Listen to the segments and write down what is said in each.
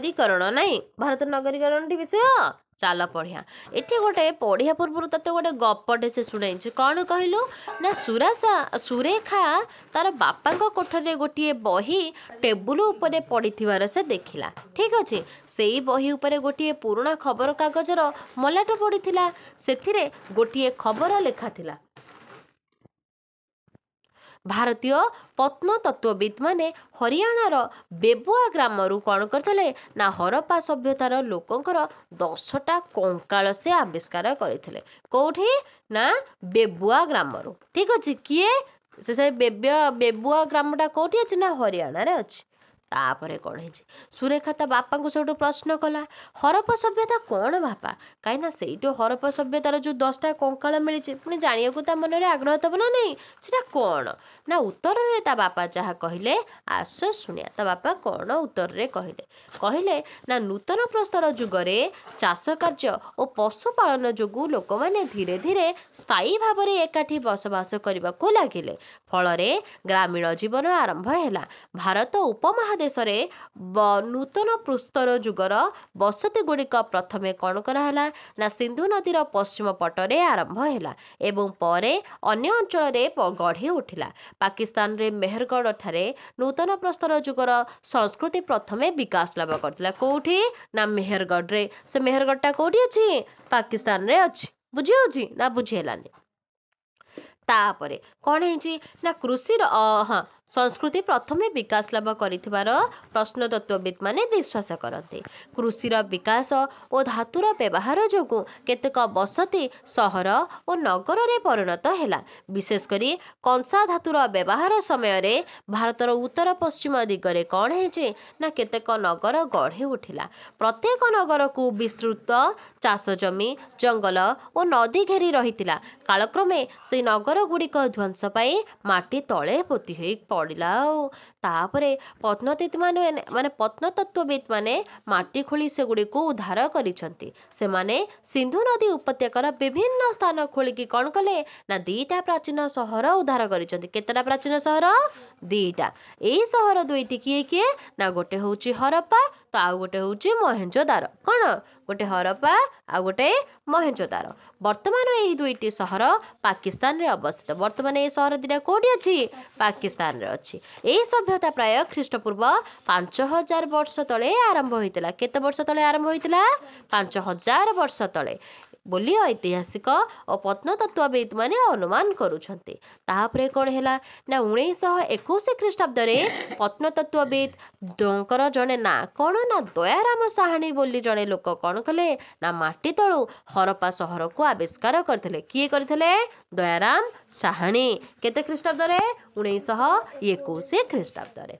नगरीकरण नहीं भारत नगरीकरण विषय चल पढ़िया एटी गोटे पढ़िया पूर्व तते गोटे गपटे से शुणाई कौन कहलु ना सुरेखा तार बापा कोठरे गोटे बही टेबुल उपरे पड़ीथिवार से देखिला। ठीक अच्छे से बही उपरे गोटे पुराना खबर कागजर मलाट पड़ीथिला सेथिरे गोटे खबर लेखा थिला भारतीय प्रत्नतत्वविद माने हरियाणार बेबुआ ग्रामरू कौन करते ना हरप्पा सभ्यतार लोकंकर 10टा कंकाल से आविष्कार करते कौटी ना बेबुआ ग्रामरू। ठीक अच्छे किए से बेबुआ ग्रामटा कौटी अच्छे ना हरियाणा रे अच्छे। तापरे कौन है सुरेखा ता बापा को सब प्रश्न कला हरप्पा सभ्यता कौन बापा कहीं से हरप्पा सभ्यतार जो 10टा कंकाल मिली पुणी जाना मन में आग्रह तब ना नहीं सेटा कौन ना उत्तर रे ता बापा जहाँ कहले आस शुणिया ता बापा कौन उत्तर रे कहले ना नूतन प्रस्तर जुगरे चाष कार्य और पशुपालन जोगु लोक मैंने धीरे धीरे स्थायी भाव में एकाठी बसवास करने को लगिले फल ग्रामीण जीवन आरंभ है। भारत उपमहादेश रे नूतन प्रस्तर जुगर बसती गुड़िक प्रथमे कौन कराला ना सिंधु नदीर पश्चिम पटरे आरंभ है एवं परे अन्य अंचल गढ़ी उठिला। पाकिस्तान रे मेहरगढ़ ठारे नूतन प्रस्तर जुगर संस्कृति प्रथमे विकास लाभ करथिला कोठी ना मेहरगढ़ रे से मेहरगढ़टा कोठी अछि पाकिस्तान रे अछि बुझी होछि ना बुझी हेलानी। तापरे कौन है ना कृषि हाँ संस्कृति प्रथमे विकास लाभ करिथिबार प्रश्नतत्वविद माने विश्वास करते कृषिर विकास और धातुर व्यवहार जोगु केतेक बसती सहर और नगर रे परिणत हैला विशेषकरी कंसा धातुर व्यवहार समय रे भारतर उत्तर पश्चिम दिगरे कौन है ना केतेक नगर गढ़ी उठिला प्रत्येक नगर को विस्तृत चाष जमी जंगल और नदी घेरी रहितिला कालक्रमे से नगर गुड़िक ध्वंस पाई माटी तले पोती होई पड़ा तापरे प्रत्नतत्वविद माने प्रत्नतत्वविद माने माटी खोली से गुड़ी को उद्धार करिसंती से माने सिंधु नदी उपत्यकार विभिन्न स्थान खोलिकी कौन कले ना 2टा प्राचीन सहर उद्धार करिसंती केतटा प्राचीन सहर 2टा एई सहर दुईटी किए किए ना गोटे होउची हरप्पा तो आउ गोटे होउची मोहेंजोदारो कौन गोटे हरप्पा आ गोटे मोहेंजोदारो वर्तमान यही 2टी सहर पाकिस्तान रे अवस्थित वर्तमान ये सहर 2टा कोठी अछि पाकिस्तान रे अछि एई सभ्यता प्राय ख्रीष्टपूर्व 5000 वर्ष तले आरंभ होइतिला केते वर्ष तले आरंभ होइतिला 5000 वर्ष तले बोली ऐतिहासिक और प्रत्नतत्वविद माने अनुमान करुछन्ते। तापरे कौन हैला ना 1921 ख्रीष्टाब्द रे प्रत्नतत्वविद डोंकर जने ना कौन ना दयाराम साहानी बोली जने लोक कौन कले ना माटी तळु हरप्पा सहर को आविष्कार करथिले किए करथिले दयाराम साहानी केते ख्रीष्टाब्द रे 1921 ख्रीष्टाब्द रे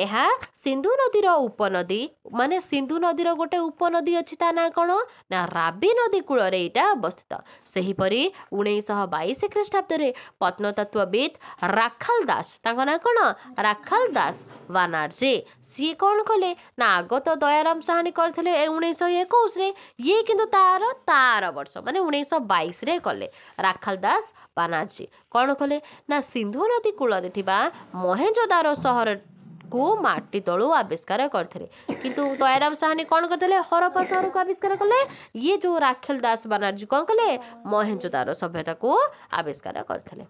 एहा सिंधु नदीर उपनदी माने सिंधु नदीर गोटे उपनदी अछि ता ना कौन ना राबी नदी कूल रे एटा अवस्थित सही परी 1922 ख्रीष्टाब्द रे प्रत्नतत्वविद राखाल दास तांको ना कौन राखाल दास बानार्जी सी कौन कले ना आगत दयाराम साहानी करथिले 1921 रे ये किंतु तार वर्ष माने 1922 रे कले राखाल दास बानार्जी कौन कले ना सिंधु नदी कूल रे थिबा मोहेंजोदारो शहर को माटी तलू आविष्कार करते किंतु दयाराम साहानी कौन करते हरप्पा सहर को आविष्कार कले ये जो राखेल दास बानार्जी कौन कले मोहेंजोदारो सभ्यता को आविष्कार करते।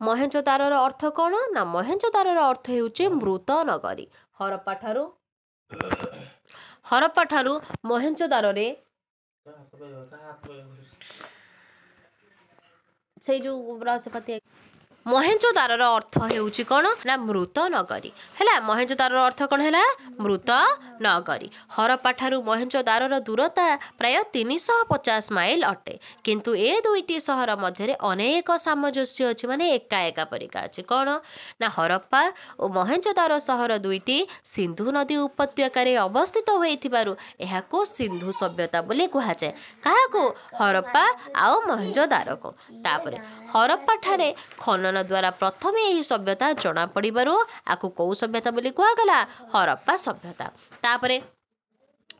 मोहेंजोदारोर अर्थ कौन ना मोहेंजोदारोर अर्थ हेउचे मृत नगरी हरप्पा ठारू मोहेंजोदारो रे से जो रहस्यपति मोहेंजोदारोर अर्थ हेउची कौन ना मृत नगरी है मोहेंजोदारोर अर्थ कौन है मृत नगरी हरप्पा ठारू मोहेंजोदारोर दूरता प्राय 350 माइल अटे किंतु ए 2टी सहर मध्य अनेक सामंजस्य अच्छे माने एका एका परिका अच्छे कौन ना हरप्पा और मोहेंजोदारो सहर 2टी सिंधु नदी उपत्यकार अवस्थित होइथिबारु एहाको सिंधु सभ्यता बोली कहा जाए काहाको हरप्पा आउ मोहेंजोदारो को तापरे हरप्पा ठारे खनन द्वारा प्रथम यही सभ्यता जना पड़िबारु आकु कौ सभ्यता बोली कहा गला हरप्पा सभ्यता तापरे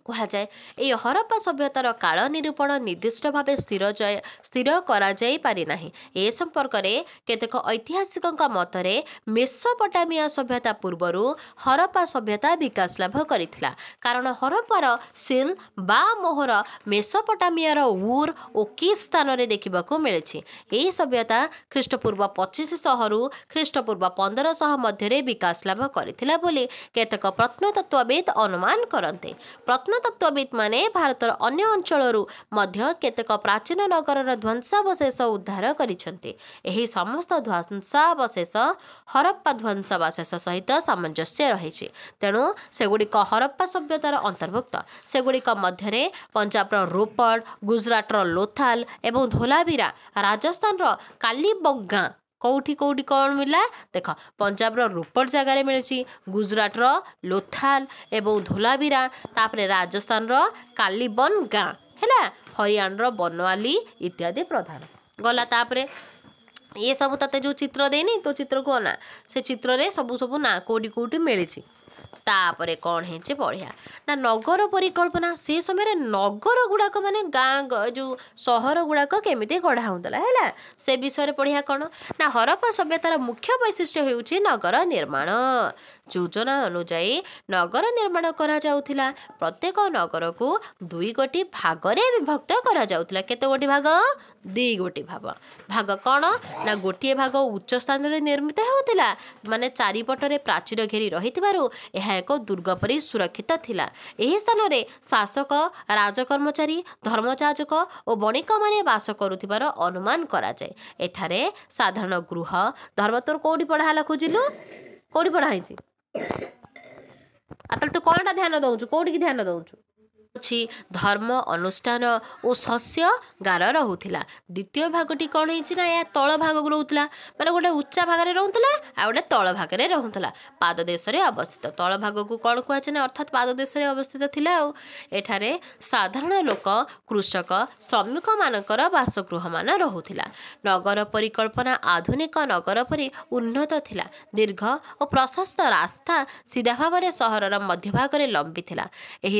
କୁହାଯାଏ। ଏହି ହରପ୍ପା ସଭ୍ୟତାର କାଳ ନିରୂପଣ ନିର୍ଦ୍ଦିଷ୍ଟ ଭାବେ ସ୍ଥିର କରାଯାଇ ପାରିନାହିଁ। ଏ ସମ୍ପର୍କରେ କେତେକ ଐତିହାସିକଙ୍କ ମତରେ ମେସୋପଟାମିଆ ସଭ୍ୟତା ପୂର୍ବରୁ ହରପ୍ପା ସଭ୍ୟତା ବିକାଶ ଲାଭ କରିଥିଲା, କାରଣ ହରପ୍ପାର ସିଲ୍ ବା ମୋହର ମେସୋପଟାମିଆର ଉର୍ ଓ କିସ୍ ସ୍ଥାନରେ ଦେଖିବାକୁ ମିଳିଛି। ଏହି ସଭ୍ୟତା ଖ୍ରୀଷ୍ଟପୂର୍ବ 2500ରୁ ଖ୍ରୀଷ୍ଟପୂର୍ବ 1500 ମଧ୍ୟରେ ବିକାଶ ଲାଭ କରିଥିଲା ବୋଲି କେତେକ ପ୍ରତ୍ନତତ୍ତ୍ୱବିତ୍ ଅନୁମାନ କରନ୍ତି। ପ୍ରତ୍ନତତ୍ତ୍ୱବିତ୍ମାନେ ଭାରତର ଅନ୍ୟ ଅଞ୍ଚଳରୁ ମଧ୍ୟ କେତେକ ପ୍ରାଚୀନ ନଗରର ଧ୍ୱଂସାବଶେଷ ଉଦ୍ଧାର କରିଛନ୍ତି। ଏହି ସମସ୍ତ ଧ୍ୱଂସାବଶେଷ ହରପ୍ପା ଧ୍ୱଂସାବଶେଷ ସହିତ ସାମଞ୍ଜସ୍ୟ ରହିଛି, ତେଣୁ ସେଗୁଡ଼ିକ ହରପ୍ପା ସଭ୍ୟତାର ଅନ୍ତର୍ଭୁକ୍ତ। ସେଗୁଡ଼ିକ ମଧ୍ୟରେ ପଞ୍ଜାବର ରୋପଡ଼, ଗୁଜରାଟର ଲୋଥାଲ ଏବଂ ଧୋଲାଭିରା, ରାଜସ୍ଥାନର କାଲିବଙ୍ଗ ଗାଁ। କେଉଁଠି କ'ଣ ମିଳିଲା ଦେଖ, ପଞ୍ଜାବର ରୋପଡ଼ ଜାଗାରେ ମିଳିଛି, ଗୁଜରାଟର ଲୋଥାଲ ଏବଂ ଧୋଲାଭିରା, ତାପରେ ରାଜସ୍ଥାନର କାଲିବନ ଗାଁ ହେଲା, ହରିୟାଣାର ବନୱାଲି ଇତ୍ୟାଦି ପ୍ରଧାନ ଗଲା। ତାପରେ ଇଏ ସବୁ ତତେ ଯେଉଁ ଚିତ୍ର ଦେଇନି, ତୋ ଚିତ୍ରକୁ ଅନା, ସେ ଚିତ୍ରରେ ସବୁ ନା କେଉଁଠି ମିଳିଛି। ତାପରେ କ'ଣ ହେଇଛି ବଢ଼ିଆ ନା, ନଗର ପରିକଳ୍ପନା। ସେ ସମୟରେ ନଗର ଗୁଡ଼ାକ ମାନେ ଗାଁ ଯେଉଁ ସହର ଗୁଡ଼ାକ କେମିତି ଗଢ଼ା ହେଉଥିଲା ହେଲା, ସେ ବିଷୟରେ ପଢ଼ିଆ। କ'ଣ ନା, ହରପ୍ପା ସଭ୍ୟତାର ମୁଖ୍ୟ ବୈଶିଷ୍ଟ୍ୟ ହେଉଛି ନଗର ନିର୍ମାଣ। ଯୋଜନା ଅନୁଯାୟୀ ନଗର ନିର୍ମାଣ କରାଯାଉଥିଲା। ପ୍ରତ୍ୟେକ ନଗରକୁ 2 ଭାଗରେ ବିଭକ୍ତ କରାଯାଉଥିଲା। କେତେ ଗୋଟି ଭାଗ? 2 ଭାଗ। କ'ଣ ନା, ଗୋଟିଏ ଭାଗ ଉଚ୍ଚ ସ୍ଥାନରେ ନିର୍ମିତ ହେଉଥିଲା, ମାନେ ଚାରିପଟରେ ପ୍ରାଚୀର ଘେରି ରହିଥିବାରୁ ଏହା ଏକ ଦୁର୍ଗ ପରି ସୁରକ୍ଷିତ ଥିଲା। ଏହି ସ୍ଥାନରେ ଶାସକ, ରାଜକର୍ମଚାରୀ, ଧର୍ମଯାଜକ ଓ ବଣିକମାନେ ବାସ କରୁଥିବାର ଅନୁମାନ କରାଯାଏ। ଏଠାରେ ସାଧାରଣ ଗୃହ ଧର୍ମ। ତୋର କେଉଁଠି ପଢ଼ା ହେଲା ଖୋଜିଲୁ? କେଉଁଠି ପଢ଼ା ହେଇଛି? ତାହେଲେ ତୁ କ'ଣଟା ଧ୍ୟାନ ଦେଉଛୁ? କେଉଁଠିକି ଧ୍ୟାନ ଦେଉଛୁ? ଅଛି ଧର୍ମ ଅନୁଷ୍ଠାନ ଓ ଶସ୍ୟଗାର ରହୁଥିଲା। ଦ୍ୱିତୀୟ ଭାଗଟି କ'ଣ ହେଇଛି ନା, ଏହା ତଳ ଭାଗକୁ ରହୁଥିଲା, ମାନେ ଗୋଟେ ଉଚ୍ଚା ଭାଗରେ ରହୁଥିଲା ଆଉ ଗୋଟେ ତଳ ଭାଗରେ ରହୁଥିଲା, ପାଦ ଦେଶରେ ଅବସ୍ଥିତ। ତଳ ଭାଗକୁ କ'ଣ କୁହାଯାଏ ନା, ଅର୍ଥାତ୍ ପାଦ ଦେଶରେ ଅବସ୍ଥିତ ଥିଲା। ଆଉ ଏଠାରେ ସାଧାରଣ ଲୋକ, କୃଷକ, ଶ୍ରମିକମାନଙ୍କର ବାସଗୃହମାନ ରହୁଥିଲା। ନଗର ପରିକଳ୍ପନା ଆଧୁନିକ ନଗର ପରି ଉନ୍ନତ ଥିଲା। ଦୀର୍ଘ ଓ ପ୍ରଶସ୍ତ ରାସ୍ତା ସିଧା ଭାବରେ ସହରର ମଧ୍ୟଭାଗରେ ଲମ୍ବିଥିଲା। ଏହି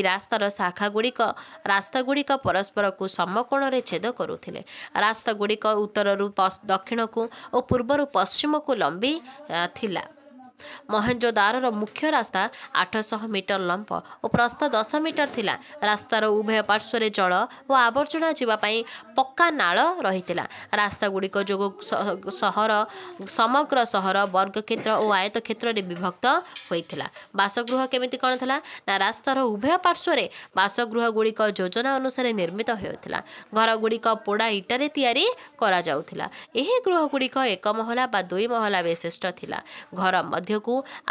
ରାସ୍ତାଗୁଡ଼ିକ ପରସ୍ପରକୁ ସମକୋଣରେ ଛେଦ କରୁଥିଲେ। ରାସ୍ତାଗୁଡ଼ିକ ଉତ୍ତରରୁ ଦକ୍ଷିଣକୁ ଓ ପୂର୍ବରୁ ପଶ୍ଚିମକୁ ଲମ୍ବି ଥିଲା। ମହେଞ୍ଜୋଦାରୋର ମୁଖ୍ୟ ରାସ୍ତା 800 ମିଟର ଲମ୍ବ ଓ ପ୍ରସ୍ଥ 10 ମିଟର ଥିଲା। ରାସ୍ତାର ଉଭୟ ପାର୍ଶ୍ୱରେ ଜଳ ଓ ଆବର୍ଜନା ଯିବା ପାଇଁ ପକ୍କା ନାଳ ରହିଥିଲା। ରାସ୍ତାଗୁଡ଼ିକ ଯୋଗୁଁ ସମଗ୍ର ସହର ବର୍ଗକ୍ଷେତ୍ର ଓ ଆୟତକ୍ଷେତ୍ରରେ ବିଭକ୍ତ ହୋଇଥିଲା। ବାସଗୃହ କେମିତି କ'ଣ ଥିଲା ନା, ରାସ୍ତାର ଉଭୟ ପାର୍ଶ୍ୱରେ ବାସଗୃହଗୁଡ଼ିକ ଯୋଜନା ଅନୁସାରେ ନିର୍ମିତ ହେଉଥିଲା। ଘରଗୁଡ଼ିକ ପୋଡ଼ା ଇଟାରେ ତିଆରି କରାଯାଉଥିଲା। ଏହି ଗୃହଗୁଡ଼ିକ 1 ମହଲା ବା 2 ମହଲା ବିଶିଷ୍ଟ ଥିଲା। ଘର ମଧ୍ୟକୁ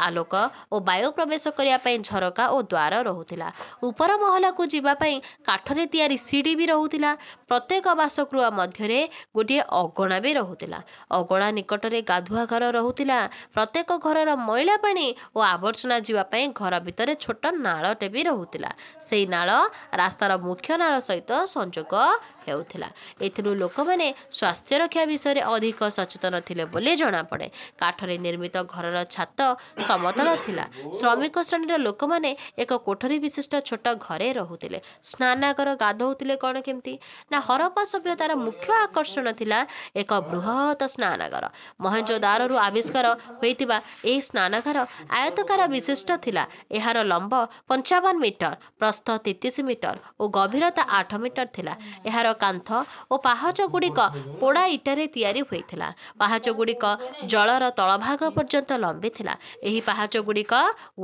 ଆଲୋକ ଓ ବାୟୁ ପ୍ରବେଶ କରିବା ପାଇଁ ଝରକା ଓ ଦ୍ୱାର ରହୁଥିଲା। ଉପର ମହଲାକୁ ଯିବା ପାଇଁ କାଠରେ ତିଆରି ସିଡ଼ି ବି ରହୁଥିଲା। ପ୍ରତ୍ୟେକ ବାସଗୃହ ମଧ୍ୟରେ ଗୋଟିଏ ଅଗଣା ବି ରହୁଥିଲା। ଅଗଣା ନିକଟରେ ଗାଧୁଆ ଘର ରହୁଥିଲା। ପ୍ରତ୍ୟେକ ଘରର ମଇଳା ପାଣି ଓ ଆବର୍ଜନା ଯିବା ପାଇଁ ଘର ଭିତରେ ଛୋଟ ନାଳଟେ ବି ରହୁଥିଲା। ସେହି ନାଳ ରାସ୍ତାର ମୁଖ୍ୟ ନାଳ ସହିତ ସଂଯୋଗ ହେଉଥିଲା। ଏଥିରୁ ଲୋକମାନେ ସ୍ୱାସ୍ଥ୍ୟ ରକ୍ଷା ବିଷୟରେ ଅଧିକ ସଚେତନ ଥିଲେ ବୋଲି ଜଣାପଡ଼େ। କାଠରେ ନିର୍ମିତ ଘରର ଛାତ ସମତଳ ଥିଲା। ଶ୍ରମିକ ଶ୍ରେଣୀର ଲୋକମାନେ ଏକ କୋଠରୀ ବିଶିଷ୍ଟ ଛୋଟ ଘରେ ରହୁଥିଲେ। ସ୍ନାନାଗାର ଗାଧୋଉଥିଲେ କ'ଣ କେମିତି ନା, ହରପ୍ପା ସଭ୍ୟତାର ମୁଖ୍ୟ ଆକର୍ଷଣ ଥିଲା ଏକ ବୃହତ ସ୍ନାନାଗାର। ମହେଞ୍ଜୋଦାରୋରୁ ଆବିଷ୍କାର ହୋଇଥିବା ଏହି ସ୍ନାନାଗାର ଆୟତାକାର ବିଶିଷ୍ଟ ଥିଲା। ଏହାର ଲମ୍ବ 55 ମିଟର, ପ୍ରସ୍ଥ 33 ମିଟର ଓ ଗଭୀରତା 8 ମିଟର ଥିଲା। ଏହାର କାନ୍ଥ ଓ ପାହାଚଗୁଡ଼ିକ ପୋଡ଼ା ଇଟାରେ ତିଆରି ହୋଇଥିଲା। ପାହାଚଗୁଡ଼ିକ ଜଳର ତଳଭାଗ ପର୍ଯ୍ୟନ୍ତ ଲମ୍ବିଥିଲା। ଏହି ପାହାଚଗୁଡ଼ିକ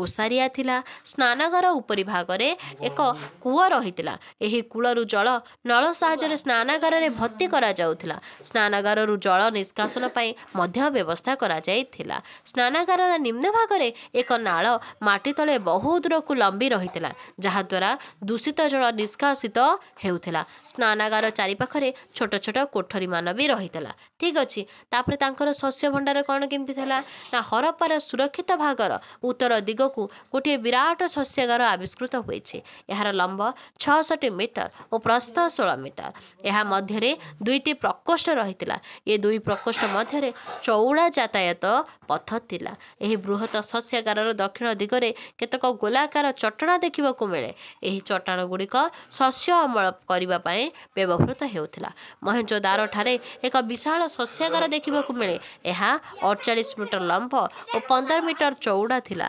ଓସାରିଆ ଥିଲା। ସ୍ନାନାଗାର ଉପରି ଭାଗରେ ଏକ କୂଅ ରହିଥିଲା। ଏହି କୂଳରୁ ଜଳ ନଳ ସାହାଯ୍ୟରେ ସ୍ନାନାଗାରରେ ଭର୍ତ୍ତି କରାଯାଉଥିଲା। ସ୍ନାନାଗାରରୁ ଜଳ ନିଷ୍କାସନ ପାଇଁ ମଧ୍ୟ ବ୍ୟବସ୍ଥା କରାଯାଇଥିଲା। ସ୍ନାନାଗାରର ନିମ୍ନ ଭାଗରେ ଏକ ନାଳ ମାଟି ତଳେ ବହୁ ଦୂରକୁ ଲମ୍ବି ରହିଥିଲା, ଯାହାଦ୍ୱାରା ଦୂଷିତ ଜଳ ନିଷ୍କାସିତ ହେଉଥିଲା। ସ୍ନାନାଗାର ଶୌଚାଗାର ଚାରିପାଖରେ ଛୋଟ ଛୋଟ କୋଠରୀ ମାନ ବି ରହିଥିଲା। ଠିକ୍ ଅଛି। ତାପରେ ତାଙ୍କର ଶସ୍ୟ ଭଣ୍ଡାର କ'ଣ କେମିତି ଥିଲା ନା ହରପ୍ପାର ସୁରକ୍ଷିତ ଭାଗର ଉତ୍ତର ଦିଗକୁ ଗୋଟିଏ ବିରାଟ ଶସ୍ୟାଗାର ଆବିଷ୍କୃତ ହୋଇଛି। ଏହାର ଲମ୍ବ 66 ମିଟର ଓ ପ୍ରସ୍ଥ 16 ମିଟର। ଏହା ମଧ୍ୟରେ 2ଟି ପ୍ରକୋଷ୍ଠ ରହିଥିଲା। ଏ 2 ପ୍ରକୋଷ୍ଠ ମଧ୍ୟରେ ଚଉଡ଼ା ଯାତାୟାତ ପଥ ଥିଲା। ଏହି ବୃହତ ଶସ୍ୟାଗାରର ଦକ୍ଷିଣ ଦିଗରେ କେତେକ ଗୋଲାକାର ଚଟାଣ ଦେଖିବାକୁ ମିଳେ। ଏହି ଚଟାଣ ଗୁଡ଼ିକ ଶସ୍ୟ ଅମଳ କରିବା ପାଇଁ ବ୍ୟବହୃତ ହେଉଥିଲା। ମହେଞ୍ଜୋଦାରୋ ଠାରେ ଏକ ବିଶାଳ ଶସ୍ୟାଗାର ଦେଖିବାକୁ ମିଳେ। ଏହା 48 ମିଟର ଲମ୍ବ ଓ 15 ମିଟର ଚଉଡ଼ା ଥିଲା।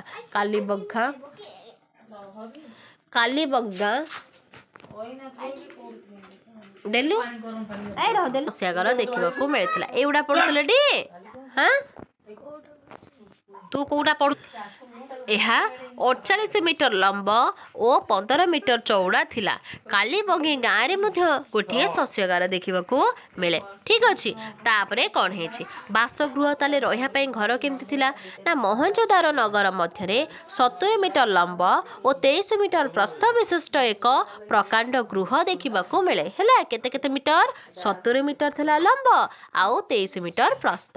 ଶସ୍ୟାଗାର ଦେଖିବାକୁ ମିଳିଥିଲା। ଏଇଗୁଡ଼ା ପଢୁଥିଲେ ଟି? ତୁ କୋଉଟା ପଢୁ? ଏହା 48 ମିଟର ଲମ୍ବ ଓ 15 ମିଟର ଚଉଡ଼ା ଥିଲା। କାଲିବଙ୍ଗୀ ଗାଁରେ ମଧ୍ୟ ଗୋଟିଏ ଶସ୍ୟାଗାର ଦେଖିବାକୁ ମିଳେ। ଠିକ୍ ଅଛି। ତାପରେ କ'ଣ ହେଇଛି ବାସଗୃହ ତାହେଲେ ରହିବା ପାଇଁ ଘର କେମିତି ଥିଲା ନା ମହେଞ୍ଜୋଦାରୋ ନଗର ମଧ୍ୟରେ 70 ମିଟର ଲମ୍ବ ଓ 23 ମିଟର ପ୍ରସ୍ଥ ବିଶିଷ୍ଟ ଏକ ପ୍ରକାଣ୍ଡ ଗୃହ ଦେଖିବାକୁ ମିଳେ। ହେଲା କେତେ କେତେ ମିଟର 70 ମିଟର ଥିଲା ଲମ୍ବ ଆଉ 23 ମିଟର ପ୍ରସ୍ଥ।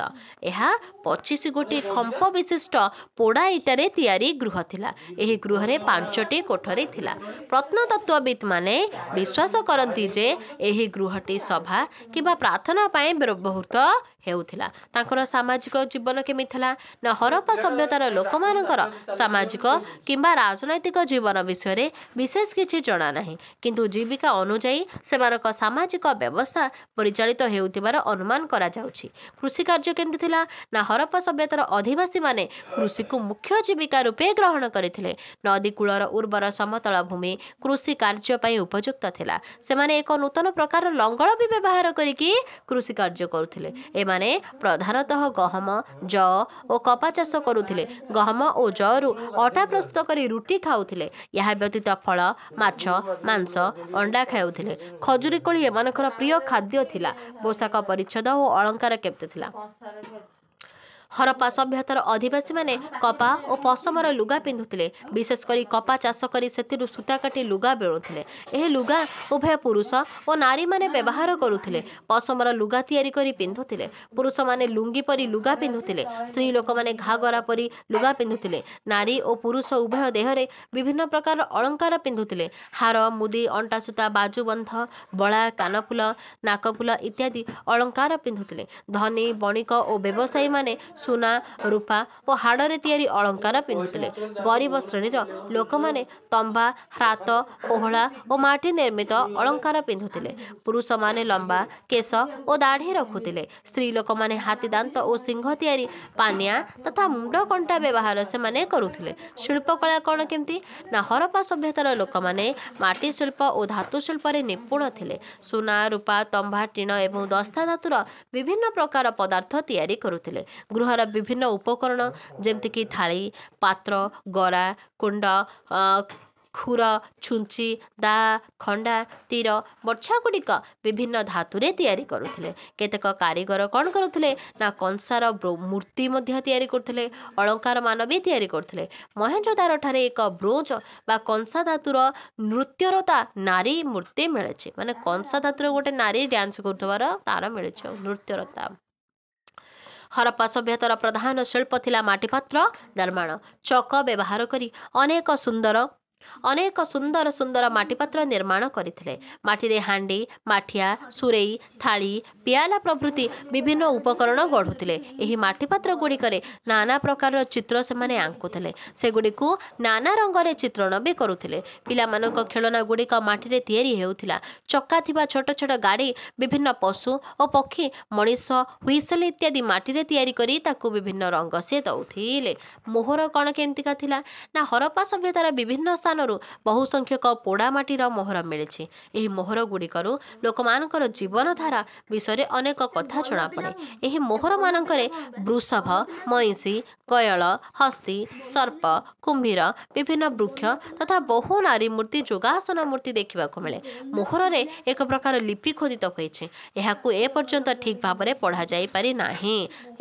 ଏହା 25 ଗୋଟି ଖମ୍ପ ବିଶିଷ୍ଟ ପୋଡ଼ା ଇଟାରେ ତିଆରି ଗୃହ ଥିଲା। ଏହି ଗୃହରେ 5ଟି କୋଠରୀ ଥିଲା। ପ୍ରତ୍ନତତ୍ତ୍ୱବିତ୍ ମାନେ ବିଶ୍ୱାସ କରନ୍ତି ଯେ ଏହି ଗୃହଟି ସଭା କିମ୍ବା ପ୍ରାର୍ଥନା ପାଇଁ ବ୍ୟବହୃତ ହେଉଥିଲା। ତାଙ୍କର ସାମାଜିକ ଜୀବନ କେମିତି ଥିଲା ନା ହରପ୍ପା ସଭ୍ୟତାର ଲୋକମାନଙ୍କର ସାମାଜିକ କିମ୍ବା ରାଜନୈତିକ ଜୀବନ ବିଷୟରେ ବିଶେଷ କିଛି ଜଣା ନାହିଁ, କିନ୍ତୁ ଜୀବିକା ଅନୁଯାୟୀ ସେମାନଙ୍କ ସାମାଜିକ ବ୍ୟବସ୍ଥା ପରିଚାଳିତ ହେଉଥିବାର ଅନୁମାନ କରାଯାଉଛି। କୃଷି କାର୍ଯ୍ୟ କେମିତି ଥିଲା ନା ହରପ୍ପା ସଭ୍ୟତାର ଅଧିବାସୀମାନେ କୃଷିକୁ ମୁଖ୍ୟ ଜୀବିକା ରୂପେ ଗ୍ରହଣ କରିଥିଲେ। ନଦୀ କୂଳର ଉର୍ବର ସମତଳ ଭୂମି କୃଷି କାର୍ଯ୍ୟ ପାଇଁ ଉପଯୁକ୍ତ ଥିଲା। ସେମାନେ ଏକ ନୂତନ ପ୍ରକାର ଲଙ୍ଗଳ ବି ବ୍ୟବହାର କରିକି କୃଷି କାର୍ଯ୍ୟ କରୁଥିଲେ। ଏମାନେ ପ୍ରଧାନତଃ ଗହମ, ଯଅ ଓ କପା ଚାଷ କରୁଥିଲେ। ଗହମ ଓ ଯଅରୁ ଅଟା ପ୍ରସ୍ତୁତ କରି ରୁଟି ଖାଉଥିଲେ। ଏହା ବ୍ୟତୀତ ଫଳ, ମାଛ, ମାଂସ, ଅଣ୍ଡା ଖାଉଥିଲେ। ଖଜୁରୀ କୋଳି ଏମାନଙ୍କର ପ୍ରିୟ ଖାଦ୍ୟ ଥିଲା। ପୋଷାକ ପରିଚ୍ଛଦ ଓ ଅଳଙ୍କାର କେମିତି ଥିଲା? ହରପ୍ପା ସଭ୍ୟତାର ଅଧିବାସୀମାନେ କପା ଓ ପଶମର ଲୁଗା ପିନ୍ଧୁଥିଲେ। ବିଶେଷ କରି କପା ଚାଷ କରି ସେଥିରୁ ସୂତା କାଟି ଲୁଗା ବେଣୁଥିଲେ। ଏହି ଲୁଗା ଉଭୟ ପୁରୁଷ ଓ ନାରୀମାନେ ବ୍ୟବହାର କରୁଥିଲେ। ପଶମର ଲୁଗା ତିଆରି କରି ପିନ୍ଧୁଥିଲେ। ପୁରୁଷମାନେ ଲୁଙ୍ଗି ପରି ଲୁଗା ପିନ୍ଧୁଥିଲେ। ସ୍ତ୍ରୀ ଲୋକମାନେ ଘାଗରା ପରି ଲୁଗା ପିନ୍ଧୁଥିଲେ। ନାରୀ ଓ ପୁରୁଷ ଉଭୟ ଦେହରେ ବିଭିନ୍ନ ପ୍ରକାର ଅଳଙ୍କାର ପିନ୍ଧୁଥିଲେ। ହାର, ମୁଦି, ଅଣ୍ଟାସୂତା, ବାଜୁବନ୍ଧ, ବଳା, କାନଫୁଲ, ନାକଫୁଲ ଇତ୍ୟାଦି ଅଳଙ୍କାର ପିନ୍ଧୁଥିଲେ। ଧନୀ, ବଣିକ ଓ ବ୍ୟବସାୟୀମାନେ ସୁନା, ରୂପା ଓ ହାଡ଼ରେ ତିଆରି ଅଳଙ୍କାର ପିନ୍ଧୁଥିଲେ। ଗରିବ ଶ୍ରେଣୀର ଲୋକମାନେ ତମ୍ବା, ହ୍ରାତ, ପୋହଳା ଓ ମାଟି ନିର୍ମିତ ଅଳଙ୍କାର ପିନ୍ଧୁଥିଲେ। ପୁରୁଷମାନେ ଲମ୍ବା କେଶ ଓ ଦାଢ଼ି ରଖୁଥିଲେ। ସ୍ତ୍ରୀ ଲୋକମାନେ ହାତୀ ଦାନ୍ତ ଓ ସିଂହ ତିଆରି ପାନିଆ ତଥା ମୁଣ୍ଡ କଣ୍ଟା ବ୍ୟବହାର ସେମାନେ କରୁଥିଲେ। ଶିଳ୍ପକଳା କ'ଣ କେମିତି ନା ହରପ୍ପା ସଭ୍ୟତାର ଲୋକମାନେ ମାଟି ଶିଳ୍ପ ଓ ଧାତୁ ଶିଳ୍ପରେ ନିପୁଣ ଥିଲେ। ସୁନା, ରୂପା, ତମ୍ବା, ଟିଣ ଏବଂ ଦସ୍ତା ଧାତୁର ବିଭିନ୍ନ ପ୍ରକାର ପଦାର୍ଥ ତିଆରି କରୁଥିଲେ। ଗୃହର ବିଭିନ୍ନ ଉପକରଣ ଯେମିତିକି ଥାଳି, ପାତ୍ର, ଗରା, କୁଣ୍ଡ, ଖୁର, ଛୁଞ୍ଚି, ଦା, ଖଣ୍ଡା, ତୀର, ବର୍ଚ୍ଛା ଗୁଡ଼ିକ ବିଭିନ୍ନ ଧାତୁରେ ତିଆରି କରୁଥିଲେ। କେତେକ କାରିଗର କ'ଣ କରୁଥିଲେ ନା କଂସାର ମୂର୍ତ୍ତି ମଧ୍ୟ ତିଆରି କରୁଥିଲେ। ଅଳଙ୍କାର ମାନ ବି ତିଆରି କରୁଥିଲେ। ମହେଞ୍ଜୋଦାରୋ ଠାରେ ଏକ ବ୍ରୋଞ୍ଜ ବା କଂସା ଧାତୁର ନୃତ୍ୟରତା ନାରୀ ମୂର୍ତ୍ତି ମିଳିଛି। ମାନେ କଂସା ଧାତୁର ଗୋଟେ ନାରୀ ଡ୍ୟାନ୍ସ କରୁଥିବାର ତାର ମିଳିଛି ନୃତ୍ୟରତା। ହରପ୍ପା ସଭ୍ୟତାର ପ୍ରଧାନ ଶିଳ୍ପ ଥିଲା ମାଟିପାତ୍ର ନିର୍ମାଣ। ଚକ ବ୍ୟବହାର କରି ଅନେକ ସୁନ୍ଦର ମାଟିପାତ୍ର ନିର୍ମାଣ କରିଥିଲେ। ମାଟିରେ ହାଣ୍ଡି, ମାଠିଆ, ସୁରେଇ, ଥାଳି, ପିଆଲା ପ୍ରଭୃତି ବିଭିନ୍ନ ଉପକରଣ ଗଢ଼ୁଥିଲେ। ଏହି ମାଟିପାତ୍ର ଗୁଡ଼ିକରେ ନାନା ପ୍ରକାରର ଚିତ୍ର ସେମାନେ ଆଙ୍କୁଥିଲେ। ସେଗୁଡ଼ିକୁ ନାନା ରଙ୍ଗରେ ଚିତ୍ରଣ ବି କରୁଥିଲେ। ପିଲାମାନଙ୍କ ଖେଳନା ଗୁଡ଼ିକ ମାଟିରେ ତିଆରି ହେଉଥିଲା। ଚକା ଥିବା ଛୋଟ ଛୋଟ ଗାଡ଼ି, ବିଭିନ୍ନ ପଶୁ ଓ ପକ୍ଷୀ, ମଣିଷ, ହୁଇସେଲ ଇତ୍ୟାଦି ମାଟିରେ ତିଆରି କରି ତାକୁ ବିଭିନ୍ନ ରଙ୍ଗ ସେ ଦେଉଥିଲେ। ମୋହର କ'ଣ କେମିତିକା ଥିଲା ନା ହରପ୍ପା ସଭ୍ୟତାର ବିଭିନ୍ନ ସ୍ଥାନରୁ ବହୁ ସଂଖ୍ୟକ ପୋଡ଼ା ମାଟିର ମୋହର ମିଳିଛି। ଏହି ମୋହର ଗୁଡ଼ିକରୁ ଲୋକମାନଙ୍କର ଜୀବନଧାରା ବିଷୟରେ ଅନେକ କଥା ଜଣାପଡ଼େ। ଏହି ମୋହର ମାନଙ୍କରେ ବୃଷଭ, ମଇଁଷି, ଗୟଳ, ହସ୍ତୀ, ସର୍ପ, କୁମ୍ଭୀର, ବିଭିନ୍ନ ବୃକ୍ଷ ତଥା ବହୁ ନାରୀ ମୂର୍ତ୍ତି, ଯୋଗାସନ ମୂର୍ତ୍ତି ଦେଖିବାକୁ ମିଳେ। ମୋହରରେ ଏକ ପ୍ରକାର ଲିପି ଖୋଦିତ ହୋଇଛି। ଏହାକୁ ଏପର୍ଯ୍ୟନ୍ତ ଠିକ୍ ଭାବରେ ପଢ଼ାଯାଇପାରି ନାହିଁ।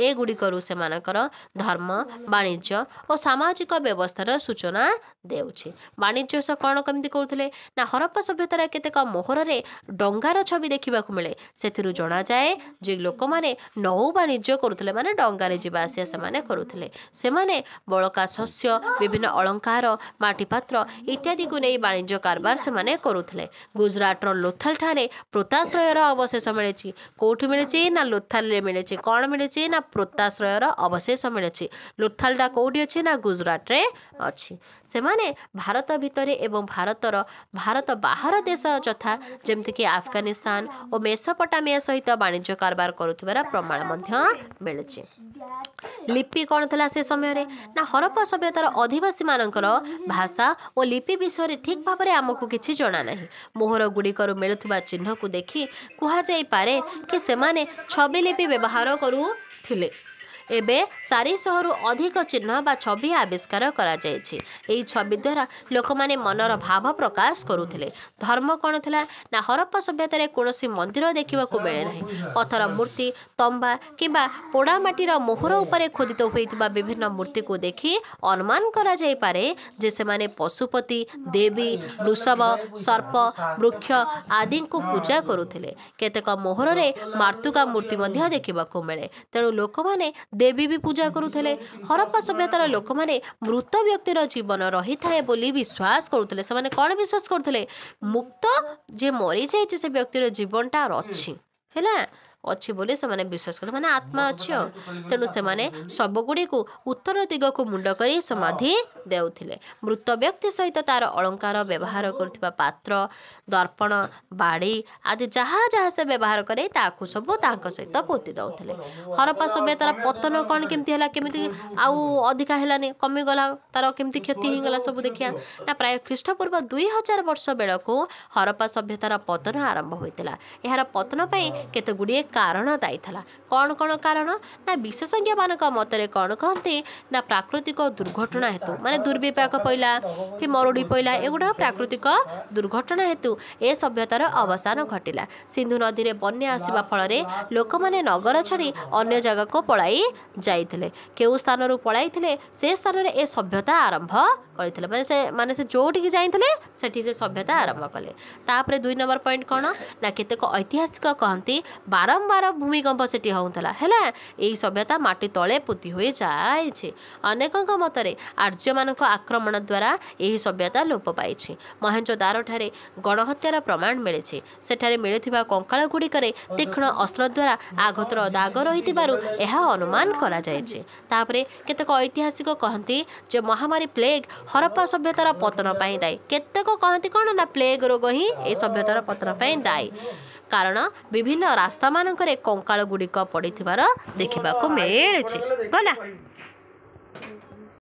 ଏଗୁଡ଼ିକରୁ ସେମାନଙ୍କର ଧର୍ମ, ବାଣିଜ୍ୟ ଓ ସାମାଜିକ ବ୍ୟବସ୍ଥାର ସୂଚନା ଦେଉଛି। ବାଣିଜ୍ୟ ସହ କ'ଣ କେମିତି କରୁଥିଲେ ନା ହରପ୍ପା ସଭ୍ୟତାର କେତେକ ମୋହରରେ ଡଙ୍ଗାର ଛବି ଦେଖିବାକୁ ମିଳେ। ସେଥିରୁ ଜଣାଯାଏ ଯେ ଲୋକମାନେ ନୌ ବାଣିଜ୍ୟ କରୁଥିଲେ, ମାନେ ଡଙ୍ଗାରେ ଯିବା ଆସିବା ସେମାନେ କରୁଥିଲେ। ସେମାନେ ବଳକା ଶସ୍ୟ, ବିଭିନ୍ନ ଅଳଙ୍କାର, ମାଟିପାତ୍ର ଇତ୍ୟାଦିକୁ ନେଇ ବାଣିଜ୍ୟ କାରବାର ସେମାନେ କରୁଥିଲେ। ଗୁଜରାଟର ଲୋଥାଲଠାରେ ପ୍ରୋତାଶ୍ରୟର ଅବଶେଷ ମିଳିଛି। କେଉଁଠି ମିଳିଛି ନା ଲୋଥାଲରେ ମିଳିଛି। କ'ଣ ମିଳିଛି ନା ପ୍ରୋତାଶ୍ରୟର ଅବଶେଷ ମିଳିଛି। ଲୋଥାଲଟା କେଉଁଠି ଅଛି ନା ଗୁଜରାଟରେ ଅଛି। ସେମାନେ ଭାରତ ଭିତରେ ଏବଂ ଭାରତ ବାହାର ଦେଶ ଯଥା ଯେମିତିକି ଆଫଗାନିସ୍ତାନ ଓ ମେସୋପଟାମିଆ ସହିତ ବାଣିଜ୍ୟ କାରବାର କରୁଥିବାର ପ୍ରମାଣ ମଧ୍ୟ ମିଳିଛି। ଲିପି କ'ଣ ଥିଲା ସେ ସମୟରେ ନା ହରପ୍ପା ସଭ୍ୟତାର ଅଧିବାସୀମାନଙ୍କର ଭାଷା ଓ ଲିପି ବିଷୟରେ ଠିକ୍ ଭାବରେ ଆମକୁ କିଛି ଜଣା ନାହିଁ। ମୋହର ଗୁଡ଼ିକରୁ ମିଳୁଥିବା ଚିହ୍ନକୁ ଦେଖି କୁହାଯାଇପାରେ କି ସେମାନେ ଛବି ଲିପି ବ୍ୟବହାର କରୁଥିଲେ। ଏବେ 400ରୁ ଅଧିକ ଚିହ୍ନ ବା ଛବି ଆବିଷ୍କାର କରାଯାଇଛି। ଏହି ଛବି ଦ୍ୱାରା ଲୋକମାନେ ମନର ଭାବ ପ୍ରକାଶ କରୁଥିଲେ। ଧର୍ମ କ'ଣ ଥିଲା ନା ହରପ୍ପା ସଭ୍ୟତାରେ କୌଣସି ମନ୍ଦିର ଦେଖିବାକୁ ମିଳେ ନାହିଁ। ପଥର ମୂର୍ତ୍ତି, ତମ୍ବା କିମ୍ବା ପୋଡ଼ାମାଟିର ମୋହର ଉପରେ ଖୋଦିତ ହୋଇଥିବା ବିଭିନ୍ନ ମୂର୍ତ୍ତିକୁ ଦେଖି ଅନୁମାନ କରାଯାଇପାରେ ଯେ ସେମାନେ ପଶୁପତି, ଦେବୀ, ବୃଷଭ, ସର୍ପ, ବୃକ୍ଷ ଆଦିଙ୍କୁ ପୂଜା କରୁଥିଲେ। କେତେକ ମୋହରରେ ମାତୃକା ମୂର୍ତ୍ତି ମଧ୍ୟ ଦେଖିବାକୁ ମିଳେ। ତେଣୁ ଲୋକମାନେ ଦେବୀ ବି ପୂଜା କରୁଥିଲେ। ହରପ୍ପା ସଭ୍ୟତାର ଲୋକମାନେ ମୃତ ବ୍ୟକ୍ତିର ଜୀବନ ରହିଥାଏ ବୋଲି ବିଶ୍ୱାସ କରୁଥିଲେ। ସେମାନେ କ'ଣ ବିଶ୍ୱାସ କରୁଥିଲେ? ମୁକ୍ତ ଯିଏ ମରିଯାଇଛି ସେ ବ୍ୟକ୍ତିର ଜୀବନଟା ଅଛି, ହେଲା ଅଛି ବୋଲି ସେମାନେ ବିଶ୍ୱାସ କଲେ, ମାନେ ଆତ୍ମା ଅଛି ଆଉ। ତେଣୁ ସେମାନେ ଶବଗୁଡ଼ିକୁ ଉତ୍ତର ଦିଗକୁ ମୁଣ୍ଡ କରି ସମାଧି ଦେଉଥିଲେ। ମୃତ ବ୍ୟକ୍ତି ସହିତ ତାର ଅଳଙ୍କାର, ବ୍ୟବହାର କରୁଥିବା ପାତ୍ର, ଦର୍ପଣ, ବାଡ଼ି ଆଦି ଯାହା ଯାହା ସେ ବ୍ୟବହାର କରେ ତାକୁ ସବୁ ତାଙ୍କ ସହିତ ପୋତି ଦେଉଥିଲେ। ହରପ୍ପା ସଭ୍ୟତାର ପତନ କ'ଣ କେମିତି ହେଲା, କେମିତି ଆଉ ଅଧିକା ହେଲାନି, କମିଗଲା, ତାର କେମିତି କ୍ଷତି ହେଇଗଲା ସବୁ ଦେଖିବା ନା ପ୍ରାୟ ଖ୍ରୀଷ୍ଟପୂର୍ବ 2000 ବର୍ଷ ବେଳକୁ ହରପ୍ପା ସଭ୍ୟତାର ପତନ ଆରମ୍ଭ ହୋଇଥିଲା। ଏହାର ପତନ ପାଇଁ କେତେ ଗୁଡ଼ିଏ କାରଣ ଦାୟୀ ଥିଲା। କ'ଣ କ'ଣ କାରଣ ନା ବିଶେଷଜ୍ଞମାନଙ୍କ ମତରେ କ'ଣ କହନ୍ତି ନା ପ୍ରାକୃତିକ ଦୁର୍ଘଟଣା ହେତୁ, ମାନେ ଦୁର୍ବିପାକ ପଇଲା କି ମରୁଡ଼ି ପଇଲା, ଏଗୁଡ଼ା ପ୍ରାକୃତିକ ଦୁର୍ଘଟଣା ହେତୁ ଏ ସଭ୍ୟତାର ଅବସାନ ଘଟିଲା। ସିନ୍ଧୁ ନଦୀରେ ବନ୍ୟା ଆସିବା ଫଳରେ ଲୋକମାନେ ନଗର ଛାଡ଼ି ଅନ୍ୟ ଜାଗାକୁ ପଳାଇ ଯାଇଥିଲେ। କେଉଁ ସ୍ଥାନରୁ ପଳାଇଥିଲେ ସେ ସ୍ଥାନରେ ଏ ସଭ୍ୟତା ଆରମ୍ଭ କରିଥିଲେ, ମାନେ ସେ ଯେଉଁଠିକି ଯାଇଥିଲେ ସେଠି ସେ ସଭ୍ୟତା ଆରମ୍ଭ କଲେ। ତାପରେ 2 ନମ୍ବର ପଏଣ୍ଟ କ'ଣ ନା କେତେକ ଐତିହାସିକ କହନ୍ତି ବାରମ୍ବାର ଭୂମିକମ୍ପ ସେଠି ହେଉଥିଲା, ହେଲା ଏହି ସଭ୍ୟତା ମାଟି ତଳେ ପୋତି ହୋଇଯାଇଛି। ଅନେକଙ୍କ ମତରେ ଆର୍ଯ୍ୟମାନଙ୍କ ଆକ୍ରମଣ ଦ୍ୱାରା ଏହି ସଭ୍ୟତା ଲୋପ ପାଇଛି। ମହେଞ୍ଜୋଦାରୋଠାରେ ଗଣହତ୍ୟାର ପ୍ରମାଣ ମିଳିଛି। ସେଠାରେ ମିଳିଥିବା କଙ୍କାଳ ଗୁଡ଼ିକରେ ତୀକ୍ଷ୍ଣ ଅସ୍ତ୍ର ଦ୍ୱାରା ଆଘାତର ଦାଗ ରହିଥିବାରୁ ଏହା ଅନୁମାନ କରାଯାଇଛି। ତାପରେ କେତେକ ଐତିହାସିକ କହନ୍ତି ଯେ ମହାମାରୀ ପ୍ଲେଗ ହରପ୍ପା ସଭ୍ୟତାର ପତନ ପାଇଁ ଦାୟୀ। କେତେକ କହନ୍ତି କ'ଣ ନା ପ୍ଲେଗ ରୋଗ ହିଁ ଏ ସଭ୍ୟତାର ପତନ ପାଇଁ ଦାୟୀ, କାରଣ ବିଭିନ୍ନ ରାସ୍ତାମାନଙ୍କରେ କଙ୍କାଳ ଗୁଡ଼ିକ ପଡ଼ିଥିବାର ଦେଖିବାକୁ ମିଳିଛି। ଗଲା।